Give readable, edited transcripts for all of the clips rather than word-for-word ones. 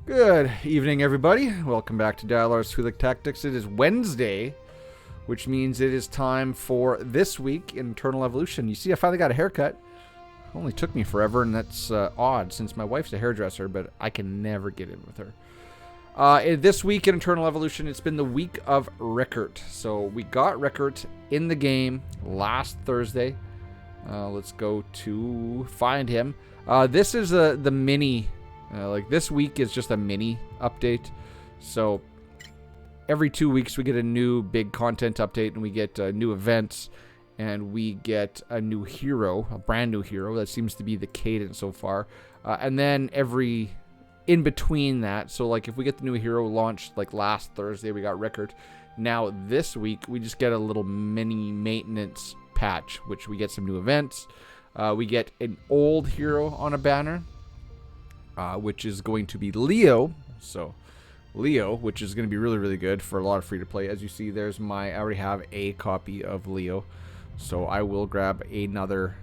Good evening, everybody. Welcome back to Dialogues Twi'lek Tactics. It is Wednesday, which means it is time for this week in Eternal Evolution. You see, I finally got a haircut. It only took me forever, and that's odd since my wife's a hairdresser, but I can never get in with her. This week in Eternal Evolution, it's been the week of Rickert. So we got Rickert in the game last Thursday. Let's go to find him. This is the mini... this week is just a mini update. So every 2 weeks we get a new big content update, and we get new events, and we get a new hero, a brand new hero. That seems to be the cadence so far. And then every in between that, so like if we get the new hero launched like last Thursday, we got Rickert. Now this week we just get a little mini maintenance patch, which we get some new events. We get an old hero on a banner. Which is going to be Leo. So, Leo, which is going to be really, really good for a lot of free-to-play. As you see, I already have a copy of Leo. So, I will grab another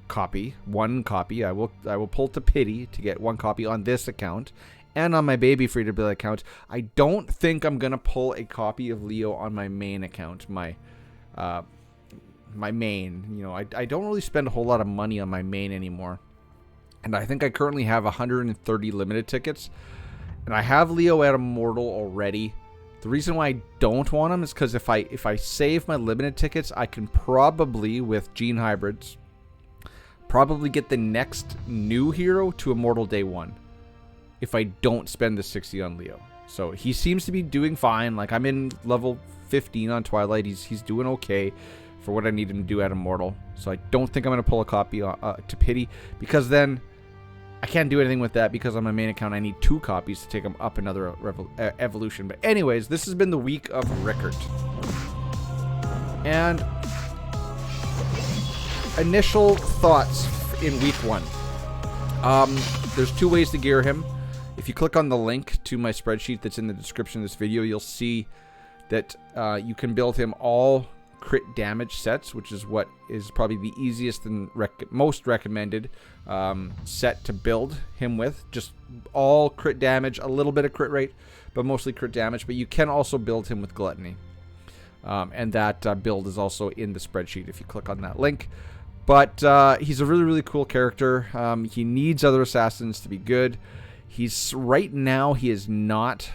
copy. One copy. I will pull to pity to get one copy on this account. And on my baby free-to-play account. I don't think I'm going to pull a copy of Leo on my main account. My main. You know, I don't really spend a whole lot of money on my main anymore. And I think I currently have 130 limited tickets. And I have Leo at Immortal already. The reason why I don't want him is because if I save my limited tickets, I can probably, with Gene Hybrids, probably get the next new hero to Immortal Day 1. If I don't spend the 60 on Leo. So he seems to be doing fine. Like I'm in level 15 on Twilight. He's doing okay for what I need him to do at Immortal. So I don't think I'm going to pull a copy to pity. Because then... I can't do anything with that because on my main account I need 2 copies to take them up another evolution. But anyways, this has been the week of Rickert. And initial thoughts in week 1. There's 2 ways to gear him. If you click on the link to my spreadsheet that's in the description of this video, you'll see that you can build him all crit damage sets, which is what is probably the easiest and most recommended set to build him with. Just all crit damage, a little bit of crit rate, but mostly crit damage. But you can also build him with gluttony. And that build is also in the spreadsheet if you click on that link. But he's a really, really cool character. He needs other assassins to be good. Right now, he is not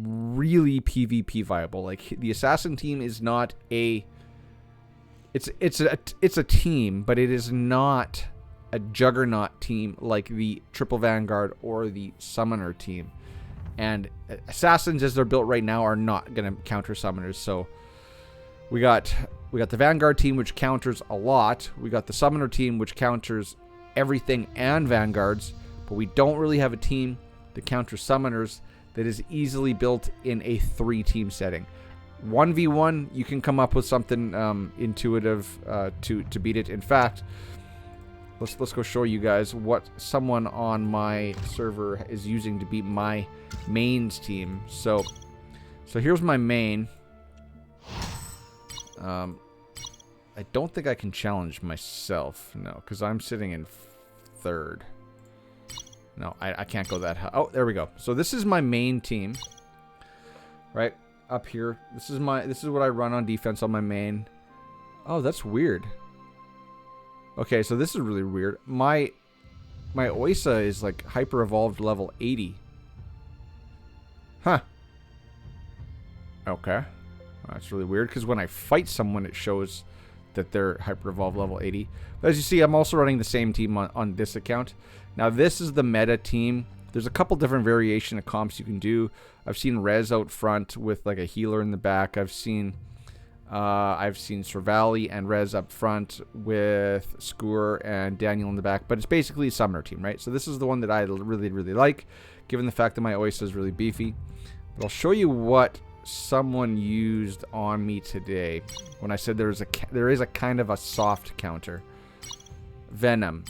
really PvP viable. Like the assassin team is not a it's a team, but it is not a juggernaut team like the Triple Vanguard or the Summoner team. And assassins as they're built right now are not going to counter summoners. So we got the Vanguard team, which counters a lot. We got the Summoner team, which counters everything and Vanguards, but we don't really have a team that counters summoners that is easily built in a 3-team setting. 1v1, you can come up with something intuitive to beat it. In fact, let's go show you guys what someone on my server is using to beat my mains team. So here's my main. I don't think I can challenge myself, no, because I'm sitting in 3rd. No, I can't go that high. Oh, there we go. So this is my main team. Right up here. This is what I run on defense on my main. Oh, that's weird. Okay, so this is really weird. My Oysa is like hyper evolved level 80. Huh. Okay. That's really weird because when I fight someone it shows that they're hyper evolved level 80. But as you see, I'm also running the same team on this account. Now this is the meta team. There's a couple different variation of comps you can do. I've seen Rez out front with like a healer in the back. I've seen Servali and Rez up front with Skur and Daniel in the back. But it's basically a summoner team, right? So this is the one that I really, really like, given the fact that my Oysa is really beefy. But I'll show you what someone used on me today when I said there is a kind of a soft counter. Venom.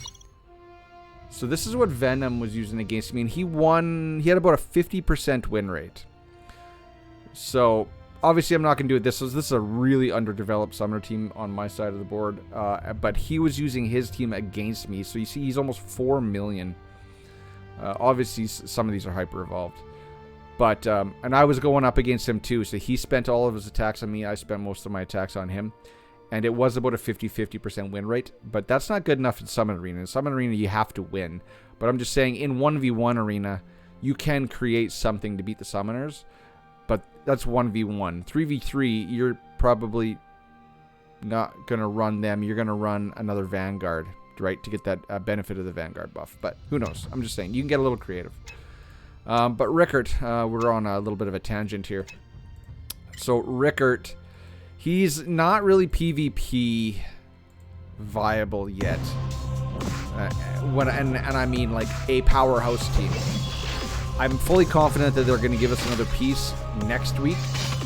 So this is what Venom was using against me, and he had about a 50% win rate. So obviously I'm not going to do it this is a really underdeveloped summoner team on my side of the board, but he was using his team against me. So you see he's almost 4 million Obviously, some of these are hyper evolved. But, and I was going up against him too, so he spent all of his attacks on me. I spent most of my attacks on him. And it was about a 50% win rate. But that's not good enough in Summon Arena. In Summon Arena, you have to win. But I'm just saying, in 1v1 Arena, you can create something to beat the Summoners. But that's 1v1. 3v3, you're probably not going to run them. You're going to run another Vanguard, right, to get that benefit of the Vanguard buff. But who knows? I'm just saying, you can get a little creative. But Rickert, we're on a little bit of a tangent here. So Rickert, he's not really PvP viable yet. And I mean like a powerhouse team. I'm fully confident that they're going to give us another piece next week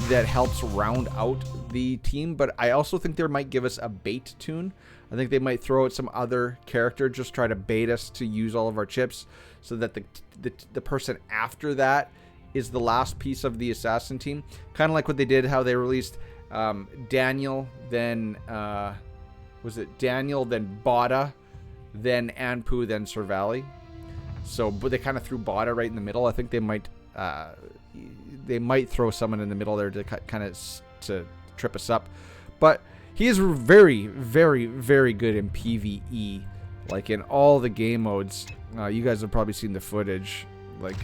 that helps round out the team. But I also think they might give us a bait tune. I think they might throw out some other character, just try to bait us to use all of our chips, so that the person after that is the last piece of the assassin team. Kind of like what they did, how they released Daniel, then was it Daniel, then Bada, then Anpu, then Servali. So, but they kind of threw Bada right in the middle. I think they might throw someone in the middle there to kind of to trip us up. But he is very, very, very good in PvE. Like in all the game modes. You guys have probably seen the footage. Like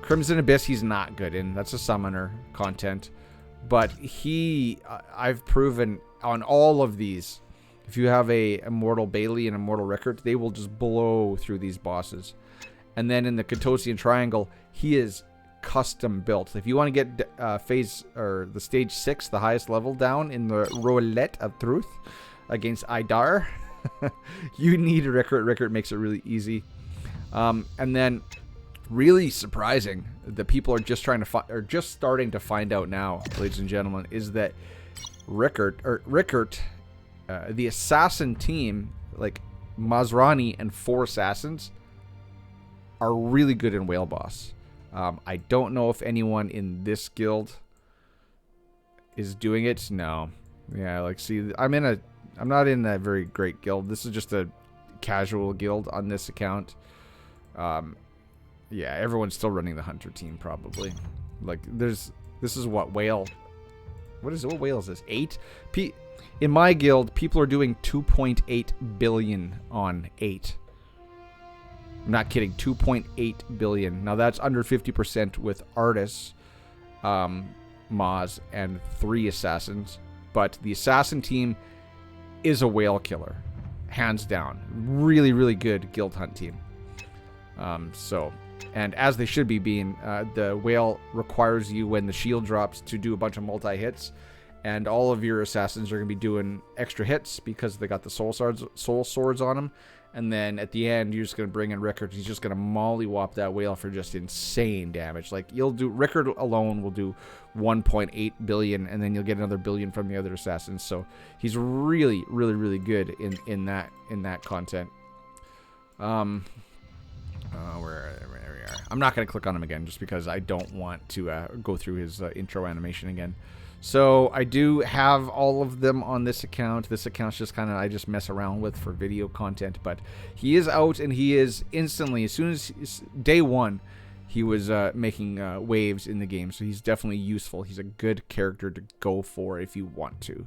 Crimson Abyss, he's not good in. That's a summoner content. But I've proven on all of these, if you have a Immortal Bailey and Immortal Rickert, they will just blow through these bosses. And then in the Katosian Triangle, he is custom built. If you want to get the stage 6, the highest level down in the Roulette of Truth against Idar, you need Rickert. Rickert makes it really easy. And then, really surprising, that people are just starting to find out now, ladies and gentlemen, is that Rickert, the assassin team, like Masrani and 4 assassins, are really good in Whale Boss. I don't know if anyone in this guild is doing it. No. Yeah, like, see, I'm not in a very great guild. This is just a casual guild on this account. Yeah, everyone's still running the Hunter team, probably. Like, this is what Whale... What Whale is this? 8? In my guild, people are doing 2.8 billion on 8. I'm not kidding. 2.8 billion. Now, that's under 50% with Artis, Maz, and 3 assassins. But the assassin team is a whale killer. Hands down. Really, really good guild hunt team. And as they should be being, the whale requires you, when the shield drops, to do a bunch of multi-hits. And all of your assassins are going to be doing extra hits because they got the soul swords on them. And then at the end, you're just going to bring in Rickert. He's just going to mollywop that whale for just insane damage. Like, Rickert alone will do 1.8 billion, and then you'll get another billion from the other assassins. So he's really, really, really good in that content. Where we are. I'm not going to click on him again just because I don't want to go through his intro animation again. So I do have all of them on this account. This account's just kind of, I just mess around with for video content. But he is out, and he is instantly, as soon as day 1, he was making waves in the game. So he's definitely useful. He's a good character to go for if you want to.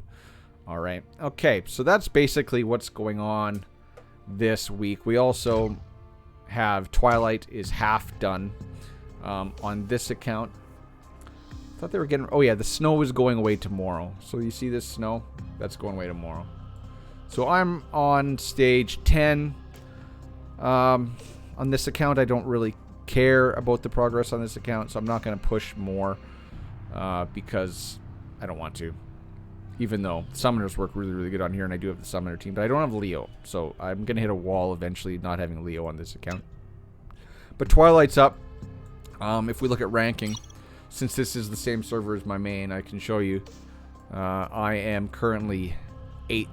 All right. Okay, so that's basically what's going on this week. We also have Twilight is half done on this account. I thought they were getting... Oh, yeah, the snow is going away tomorrow. So you see this snow? That's going away tomorrow. So I'm on stage 10. On this account, I don't really care about the progress on this account, so I'm not going to push more because I don't want to. Even though summoners work really, really good on here, and I do have the summoner team, but I don't have Leo. So I'm going to hit a wall eventually not having Leo on this account. But Twilight's up. If we look at ranking... Since this is the same server as my main, I can show you. I am currently 8th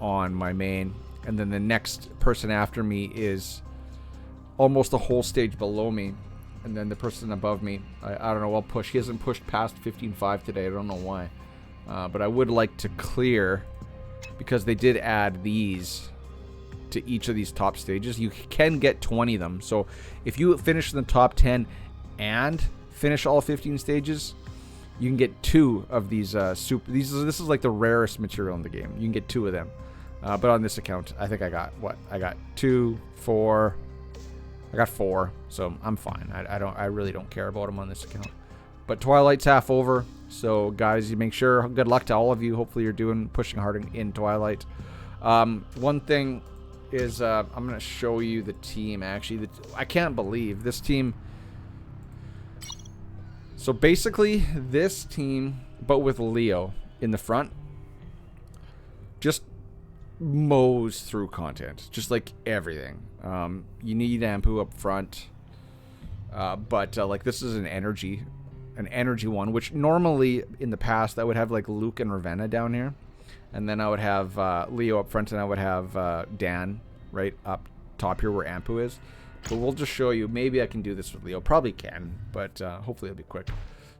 on my main. And then the next person after me is almost a whole stage below me. And then the person above me, I don't know, I'll push. He hasn't pushed past 15.5 today. I don't know why. But I would like to clear, because they did add these to each of these top stages. You can get 20 of them. So if you finish in the top 10 and finish all 15 stages, you can get 2 of these this is like the rarest material in the game. You can get 2 of them. But on this account, I think I got what? I got 2, 4. I got 4, so I'm fine. I really don't care about them on this account. But Twilight's half over, so guys, you make sure. Good luck to all of you. Hopefully, you're pushing hard in Twilight. One thing is, I'm gonna show you the team. Actually, I can't believe this team. So basically, this team, but with Leo in the front, just mows through content, just like everything. You need Ampu up front, but like this is an energy one, which normally in the past I would have like Luke and Ravenna down here, and then I would have Leo up front, and I would have Dan right up top here where Ampu is. But we'll just show you. Maybe I can do this with Leo. Probably can, but hopefully it'll be quick.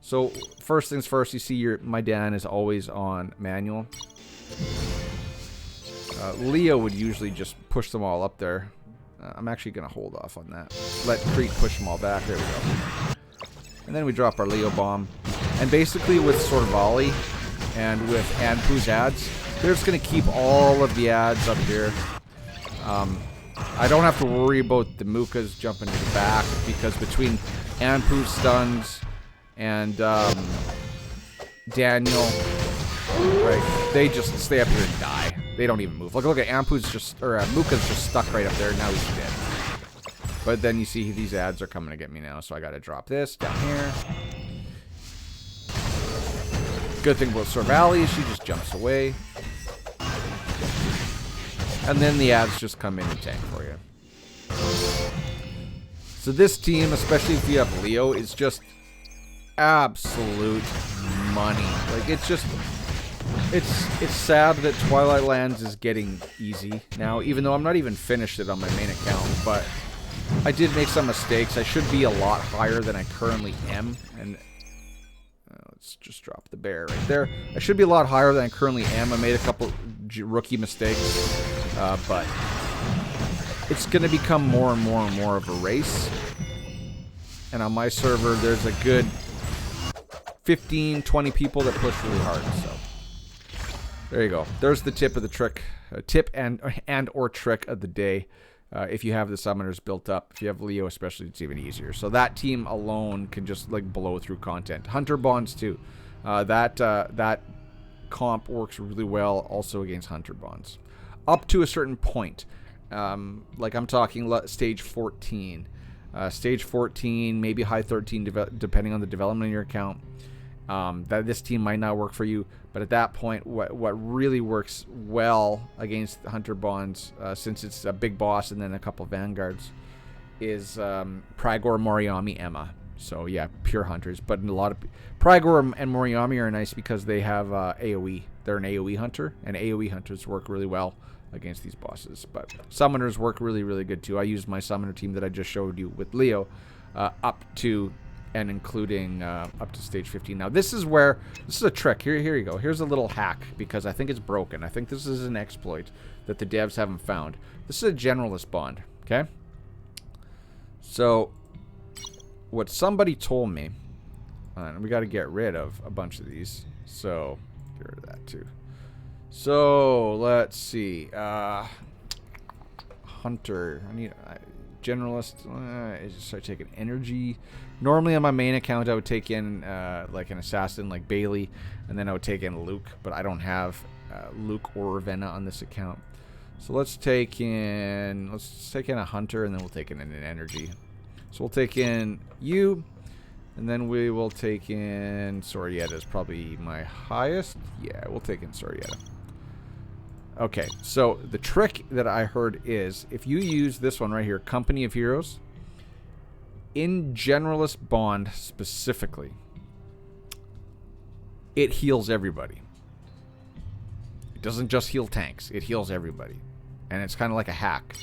So first things first, you see my Dan is always on manual. Leo would usually just push them all up there. I'm actually going to hold off on that. Let Creek push them all back. There we go. And then we drop our Leo bomb. And basically with Sorvali and with Anpu's ads, they're just going to keep all of the ads up here. I don't have to worry about the Mukas jumping to the back, because between Anpu's stuns and Daniel, right, they just stay up here and die. They don't even move. Look at Ampu's Muka's just stuck right up there. Now he's dead. But then you see these ads are coming to get me now, so I got to drop this down here. Good thing about Sorvali is she just jumps away. And then the ads just come in and tank for you. So this team, especially if you have Leo, is just absolute money. Like, it's just... It's sad that Twilight Lands is getting easy now, even though I'm not even finished it on my main account, but I did make some mistakes. I should be a lot higher than I currently am, and let's just drop the bear right there. I should be a lot higher than I currently am. I made a couple rookie mistakes, but it's going to become more and more and more of a race, and on my server, there's a good 15, 20 people that push really hard, so... There you go. There's the tip of the trick. Tip and or trick of the day. If you have the summoners built up. If you have Leo especially, it's even easier. So that team alone can just like blow through content. Hunter bonds too. That comp works really well also against Hunter bonds. Up to a certain point. Like I'm talking stage 14. Stage 14, maybe high 13, depending on the development of your account. That this team might not work for you, but at that point, what really works well against the Hunter bonds, since it's a big boss and then a couple of vanguards, is Pragor, Moriami, Emma. So yeah, pure hunters. But a lot of Pragor and Moriami are nice because they have AOE. They're an AOE hunter, and AOE hunters work really well against these bosses. But summoners work really, really good too. I used my summoner team that I just showed you with Leo up to and including up to stage 15. Now this is a trick. Here you go. Here's a little hack because I think it's broken. I think this is an exploit that the devs haven't found. This is a Generalist bond, okay? So what somebody told me, and we got to get rid of a bunch of these. So get rid of that too. So let's see. Hunter. I need Generalist. I just start taking energy. Normally on my main account I would take in like an assassin like Bailey, and then I would take in Luke, but I don't have Luke or Ravenna on this account. So let's take in a hunter, and then we'll take in an energy. So we'll take in you, and then we will take in Sorietta is probably my highest. Yeah, we'll take in Sorietta. Okay, so the trick that I heard is if you use this one right here, Company of Heroes, in Generalist Bond specifically, it heals everybody. It doesn't just heal tanks, it heals everybody. And it's kind of like a hack.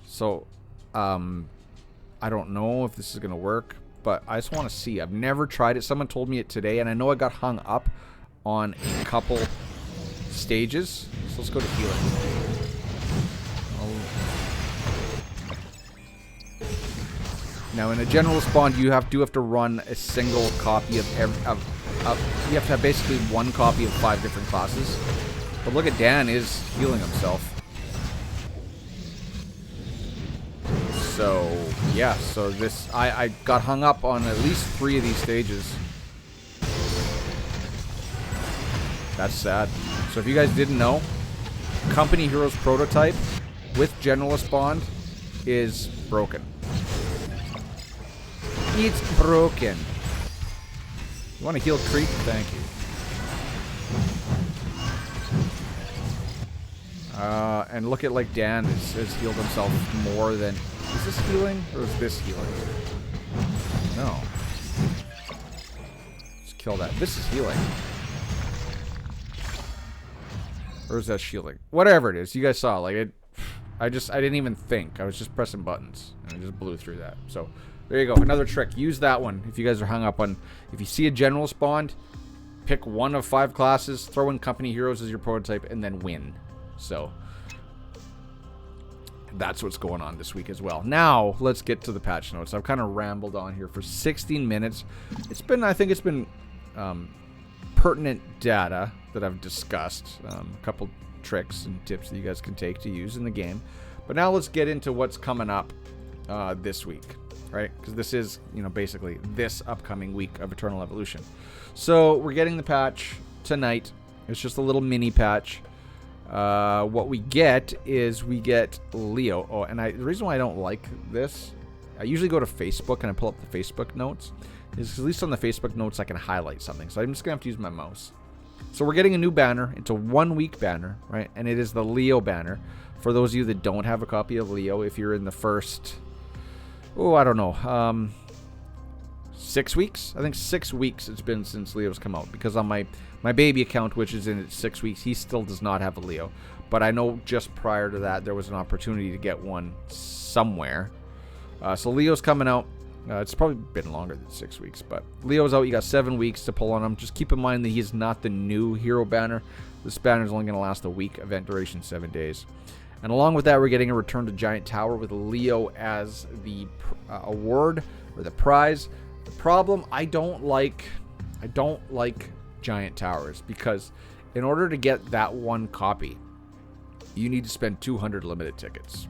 So, I don't know if this is going to work, but I just want to see. I've never tried it. Someone told me it today, and I know I got hung up on a couple stages. So let's go to healing. Now, in a Generalist bond, you do have to run a single copy of you have to have basically one copy of 5 different classes. But look at Dan is healing himself. So, yeah, so this, I got hung up on at least 3 of these stages. That's sad. So if you guys didn't know, Company Heroes prototype with Generalist bond is broken. It's broken. You want to heal Creep? Thank you. And look at, like, Dan has healed himself more than... Is this healing? Or is this healing? No. Let's kill that. This is healing. Or is that shielding? Whatever it is. You guys saw. Like, it... I didn't even think. I was just pressing buttons. And I just blew through that. So, there you go. Another trick. Use that one if you guys are hung up on... If you see a Generalist bond, pick one of 5 classes, throw in Company Heroes as your prototype, and then win. So... That's what's going on this week as well. Now, let's get to the patch notes. I've kind of rambled on here for 16 minutes. I think it's been pertinent data that I've discussed. A couple tricks and tips that you guys can take to use in the game. But now let's get into what's coming up this week, right? Because this is, basically this upcoming week of Eternal Evolution. So we're getting the patch tonight. It's just a little mini patch. What we get is we get Leo. Oh, and the reason why I don't like this, I usually go to Facebook and I pull up the Facebook notes, is at least on the Facebook notes I can highlight something. So I'm just going to have to use my mouse. So we're getting a new banner. It's a 1-week banner, right? And it is the Leo banner. For those of you that don't have a copy of Leo, if you're in the first, I don't know, 6 weeks? I think 6 weeks it's been since Leo's come out. Because on my baby account, which is in its 6 weeks, he still does not have a Leo. But I know just prior to that, there was an opportunity to get one somewhere. So Leo's coming out. It's probably been longer than 6 weeks. But Leo's out. You got 7 weeks to pull on him. Just keep in mind that he's not the new hero banner. This banner is only going to last a week. Event duration 7 days. And along with that, we're getting a Return to Giant Tower with Leo as the award or the prize. The problem, I don't like Giant Towers, because in order to get that one copy, you need to spend 200 limited tickets.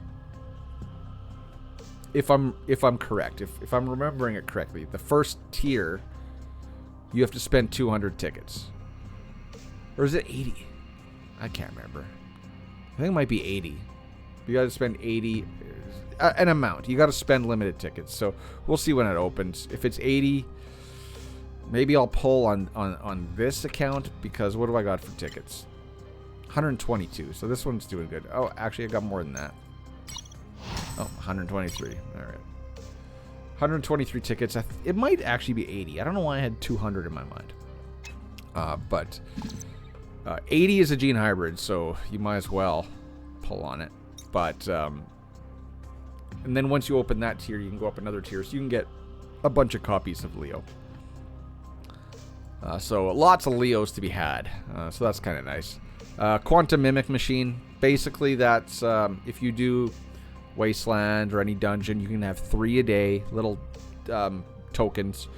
If I'm correct, if I'm remembering it correctly, the first tier, you have to spend 200 tickets. Or is it 80? I can't remember. I think it might be 80. You got to spend 80, an amount. You got to spend limited tickets. So we'll see when it opens. If it's 80, maybe I'll pull on this account, because what do I got for tickets? 122. So this one's doing good. Oh, actually, I got more than that. Oh, 123. All right. 123 tickets. It might actually be 80. I don't know why I had 200 in my mind. But 80 is a gene hybrid, so you might as well pull on it. But and then once you open that tier, you can go up another tier, so you can get a bunch of copies of Leo. So lots of Leos to be had. So that's kind of nice. Quantum Mimic Machine. Basically, that's if you do Wasteland or any dungeon, you can have 3 a day, little tokens.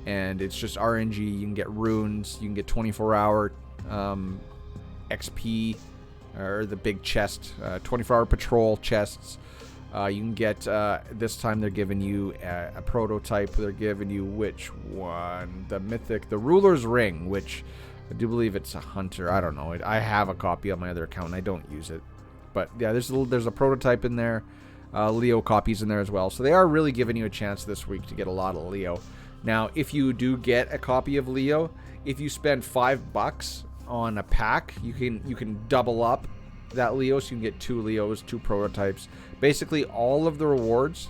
And it's just RNG. You can get runes. You can get 24-hour XP, or the big chest, 24-hour patrol chests. You can get, this time they're giving you a prototype. They're giving you which one? The Mythic, the Ruler's Ring, which I do believe it's a hunter. I don't know. I have a copy on my other account and I don't use it. But yeah, there's a prototype in there. Leo copies in there as well. So they are really giving you a chance this week to get a lot of Leo. Now, if you do get a copy of Leo, if you spend $5 on a pack, you can double up that Leo, so you can get 2 Leos, 2 prototypes. Basically, all of the rewards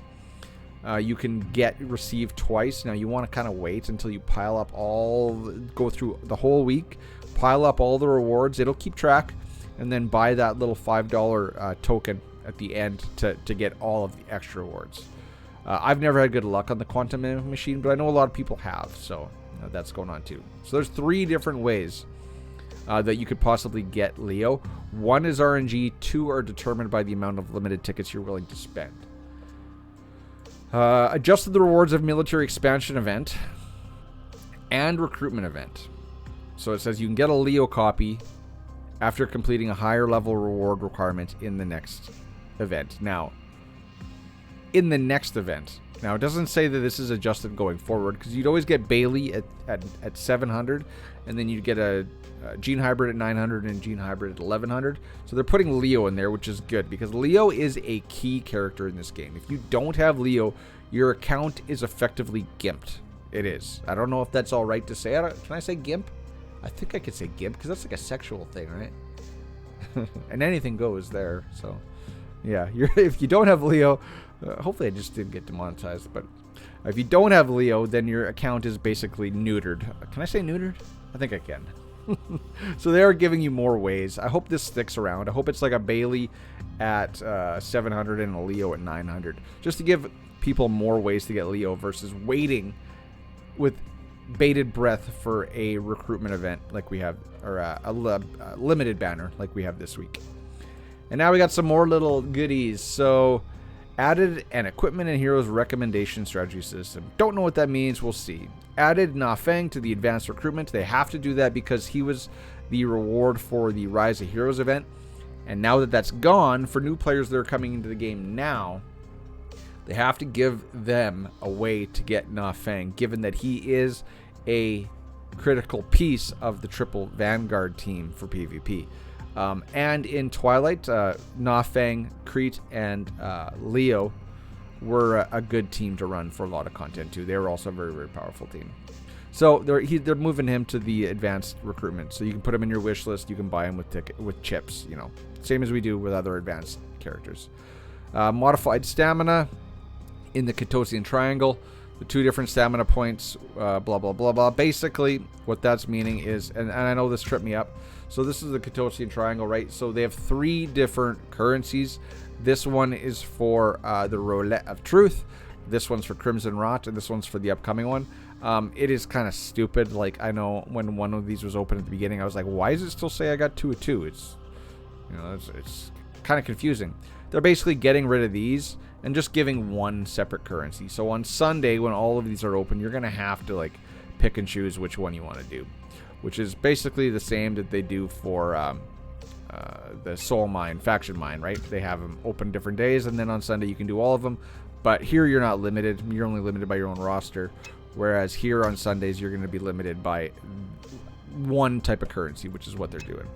you can receive twice. Now, you want to kind of wait until you pile up go through the whole week, pile up all the rewards. It'll keep track, and then buy that little $5 token at the end to get all of the extra rewards. I've never had good luck on the Quantum Mimic Machine, but I know a lot of people have, so that's going on too. So there's 3 different ways that you could possibly get Leo. 1 is RNG, 2 are determined by the amount of limited tickets you're willing to spend. Adjusted the rewards of military expansion event and recruitment event. So it says you can get a Leo copy after completing a higher level reward requirement in the next event. Now, in the next event. Now, it doesn't say that this is adjusted going forward, because you'd always get Bailey at 700, and then you'd get a Gene Hybrid at 900 and Gene Hybrid at 1100. So they're putting Leo in there, which is good, because Leo is a key character in this game. If you don't have Leo, your account is effectively gimped. It is. I don't know if that's all right to say. Can I say gimp? I think I could say gimp, because that's like a sexual thing, right? And anything goes there, so... Yeah, if you don't have Leo, hopefully I just didn't get demonetized, but if you don't have Leo, then your account is basically neutered. Can I say neutered? I think I can. So they are giving you more ways. I hope this sticks around. I hope it's like a Bailey at 700 and a Leo at 900, just to give people more ways to get Leo versus waiting with bated breath for a recruitment event like we have, or a limited banner like we have this week. And now we got some more little goodies. So, added an equipment and heroes recommendation strategy system. Don't know what that means. We'll see. Added Na Feng to the advanced recruitment. They have to do that because he was the reward for the Rise of Heroes event. And now that that's gone, for new players that are coming into the game now, they have to give them a way to get Na Feng, given that he is a critical piece of the triple Vanguard team for PvP. And in Twilight, Na Feng, Crete, and Leo were a good team to run for a lot of content too. They were also a very, very powerful team. So they're moving him to the advanced recruitment. So you can put him in your wish list. You can buy him with chips. You know, same as we do with other advanced characters. Modified stamina in the Kitosian Triangle. The 2 different stamina points. Blah blah blah blah. Basically, what that's meaning is, and I know this tripped me up. So this is the Kitosian Triangle, right? So they have 3 different currencies. This one is for the Roulette of Truth. This one's for Crimson Rot, and this one's for the upcoming one. It is kind of stupid. Like, I know when one of these was open at the beginning, I was like, why does it still say I got 2 of 2? It's, you know, it's kind of confusing. They're basically getting rid of these and just giving one separate currency. So on Sunday, when all of these are open, you're going to have to, like, pick and choose which one you want to do, which is basically the same that they do for the Soul Mine, Faction Mine, right? They have them open different days, and then on Sunday you can do all of them. But here you're not limited. You're only limited by your own roster. Whereas here on Sundays, you're going to be limited by one type of currency, which is what they're doing.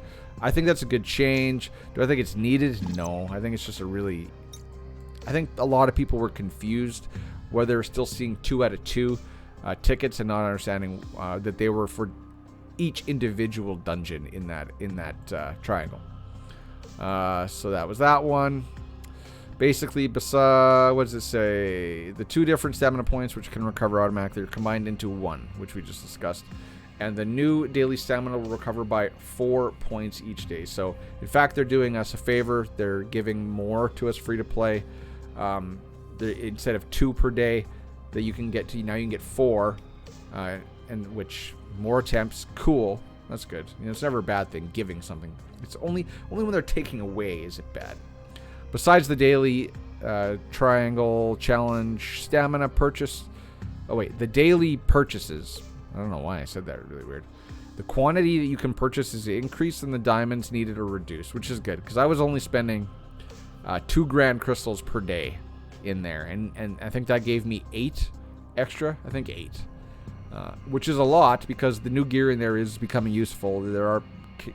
I think that's a good change. Do I think it's needed? No. I think it's just I think a lot of people were confused whether they're still seeing 2 out of 2 tickets and not understanding that they were for each individual dungeon in that triangle. So that was that one. Basically, what does it say? The 2 different stamina points, which can recover automatically, are combined into 1, which we just discussed. And the new daily stamina will recover by 4 points each day. So, in fact, they're doing us a favor. They're giving more to us free to play. Instead of 2 per day that you can get to, now you can get 4, and which more attempts. Cool. That's good. You know, it's never a bad thing giving something. It's only when they're taking away is it bad. Besides the daily triangle challenge stamina purchase. Oh, wait. The daily purchases. I don't know why I said that. Really weird. The quantity that you can purchase is increased and the diamonds needed are reduced, which is good. Because I was only spending 2 grand crystals per day in there. And I think that gave me 8 extra. I think 8. Which is a lot because the new gear in there is becoming useful. There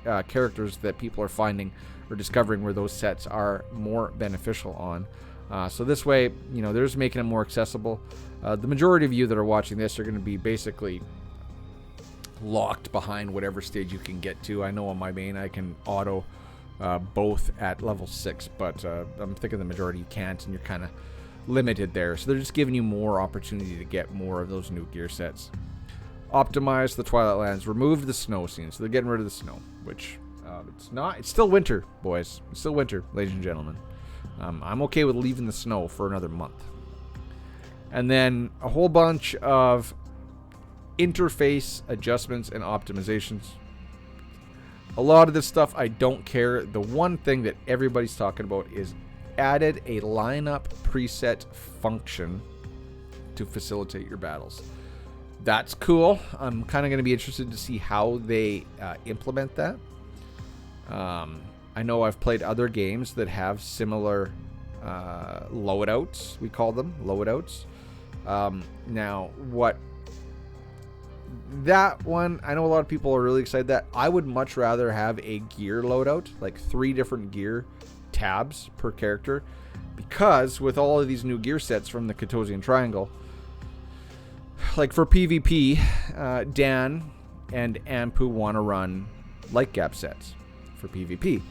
are characters that people are finding or discovering where those sets are more beneficial on. So this way, you know, they're just making it more accessible. The majority of you that are watching this are going to be basically locked behind whatever stage you can get to. I know on my main I can auto both at level 6, but I'm thinking the majority you can't, and you're kind of limited there. So they're just giving you more opportunity to get more of those new gear sets. Optimize the Twilight Lands. Remove the snow scene. So they're getting rid of the snow, which it's still winter, boys. It's still winter, ladies and gentlemen. I'm okay with leaving the snow for another month. And then a whole bunch of interface adjustments and optimizations. A lot of this stuff I don't care. The one thing that everybody's talking about is added a lineup preset function to facilitate your battles. That's cool. I'm kind of going to be interested to see how they implement that. I know I've played other games that have similar loadouts. We call them loadouts. Now, what that one, I know a lot of people are really excited that. I would much rather have a gear loadout, like 3 different gear tabs per character, because with all of these new gear sets from the Katosian Triangle, like for PvP, Dan and Anpu want to run light gap sets for PvP,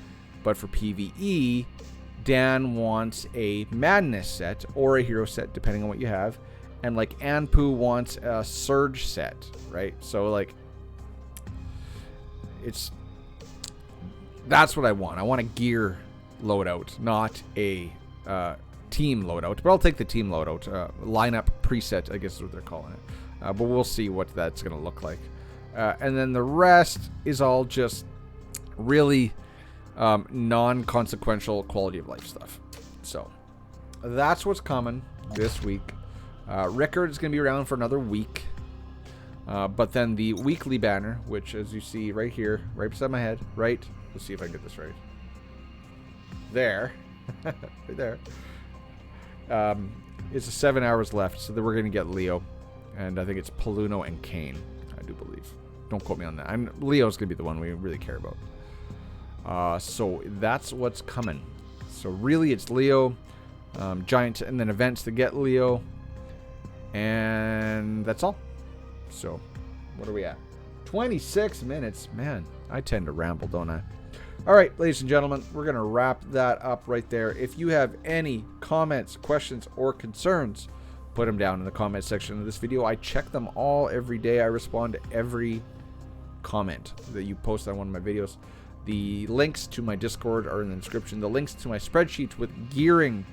but for PvE, Dan wants a Madness set or a Hero set, depending on what you have. And like Anpu wants a Surge set, right? So like, that's what I want. I want a gear loadout, not a team loadout. But I'll take the team loadout. Lineup preset, I guess is what they're calling it. But we'll see what that's going to look like. And then the rest is all just really non-consequential quality of life stuff. So that's what's coming this week. Rickert is going to be around for another week. But then the weekly banner, which as you see right here, right beside my head, right? Let's see if I can get this right. There. Right there. It's 7 hours left, so then we're going to get Leo. And I think it's Paluno and Kane, I do believe. Don't quote me on that. Leo's going to be the one we really care about. So that's what's coming. So really it's Leo, Giant, and then events to get Leo. And that's all. So, what are we at? 26 minutes. Man, I tend to ramble, don't I? All right, ladies and gentlemen, we're going to wrap that up right there. If you have any comments, questions, or concerns, put them down in the comment section of this video. I check them all every day. I respond to every comment that you post on one of my videos. The links to my Discord are in the description. The links to my spreadsheet with gearing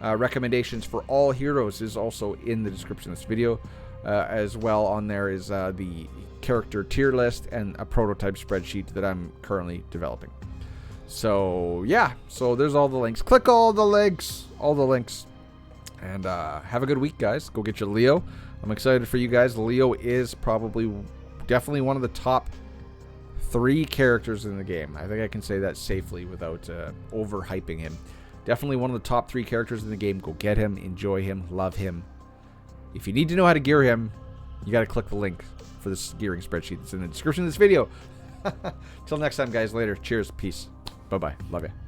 recommendations for all heroes is also in the description of this video. As well, on there is the character tier list and a prototype spreadsheet that I'm currently developing. So yeah, so there's all the links. Click all the links, and have a good week, guys. Go get your Leo. I'm excited for you guys. Leo is definitely one of the top 3 characters in the game. I think I can say that safely without overhyping him. Definitely one of the top 3 characters in the game. Go get him, enjoy him, love him. If you need to know how to gear him, you got to click the link for this gearing spreadsheet that's in the description of this video. Till next time, guys. Later. Cheers. Peace. Bye-bye. Love you.